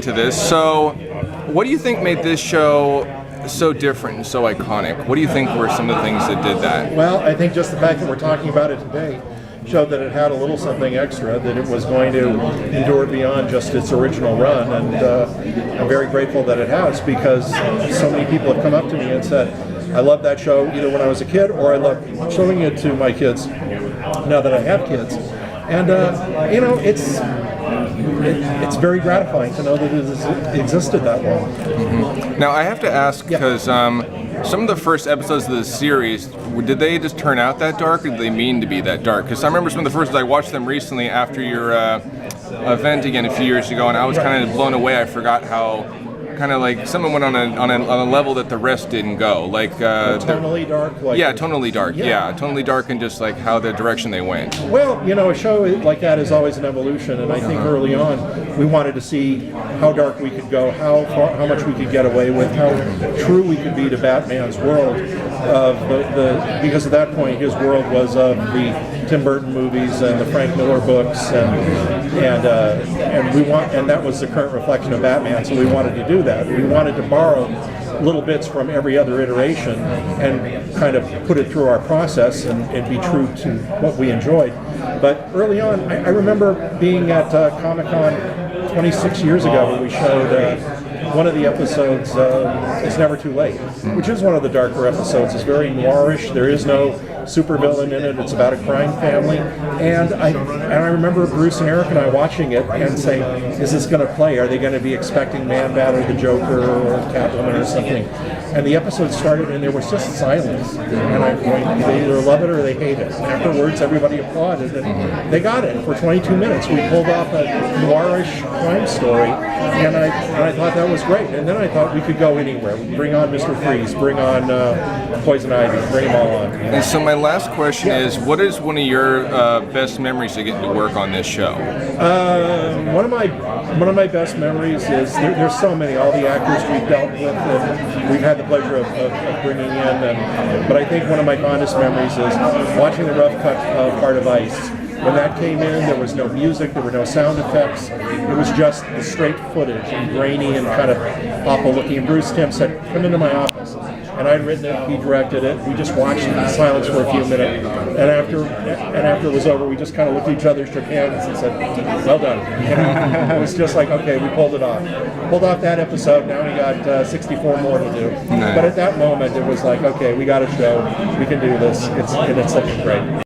To this. So, what do you think made this show so different and so iconic? What do you think were some of the things that did that? Well, I think just the fact that we're talking about it today showed that it had a little something extra, that it was going to endure beyond just its original run, and I'm very grateful that it has, because so many people have come up to me and said, I love that show either when I was a kid or I love showing it to my kids now that I have kids. And, it's very gratifying to know that it has existed that long. Mm-hmm. Now, I have to ask, because some of the first episodes of the series, did they just turn out that dark, or did they mean to be that dark? Because I remember some of the first, I watched them recently after your event again a few years ago, and I was kind of blown away. I forgot how kind of like someone went on a level that the rest didn't go, like tonally dark. Tonally dark. Yeah, tonally dark, and just like how the direction they went. Well, a show like that is always an evolution, and I think early on we wanted to see how dark we could go, how much we could get away with, how true we could be to Batman's world. Because at that point his world was of the Tim Burton movies and the Frank Miller books, and that was the current reflection of Batman. So we wanted to do that. We wanted to borrow little bits from every other iteration and kind of put it through our process and be true to what we enjoyed. But early on, I remember being at Comic-Con 26 years ago when we showed one of the episodes, It's Never Too Late, which is one of the darker episodes. It's very noirish. There is no supervillain in it. It's about a crime family. And I remember Bruce and Eric and I watching it and saying, is this going to play? Are they going to be expecting Man-Bat or the Joker or Catwoman or something? And the episode started and there was just silence. And I'm going, they either love it or they hate it. And afterwards, everybody applauded, and they got it. For 22 minutes, we pulled off a noirish crime story, and I thought that was great. And then I thought we could go anywhere. Bring on Mr. Freeze, bring on Poison Ivy, bring them all on. And so my last question is, what is one of your best memories of getting to work on this show? One of my best memories is there's so many. All the actors we've dealt with, and we've had the pleasure of bringing in. But I think one of my fondest memories is watching the rough cut of Heart of Ice. When that came in, there was no music, there were no sound effects. It was just the straight footage, and grainy and kind of awful looking. And Bruce Timm said, come into my office. And I'd written it, he directed it. We just watched it in silence for a few minutes. And after it was over, we just kind of looked at each other, shook hands, and said, well done. It was just like, okay, we pulled it off. Pulled off that episode, now we got 64 more to do. Nice. But at that moment, it was like, okay, we got a show, we can do this. It's looking great.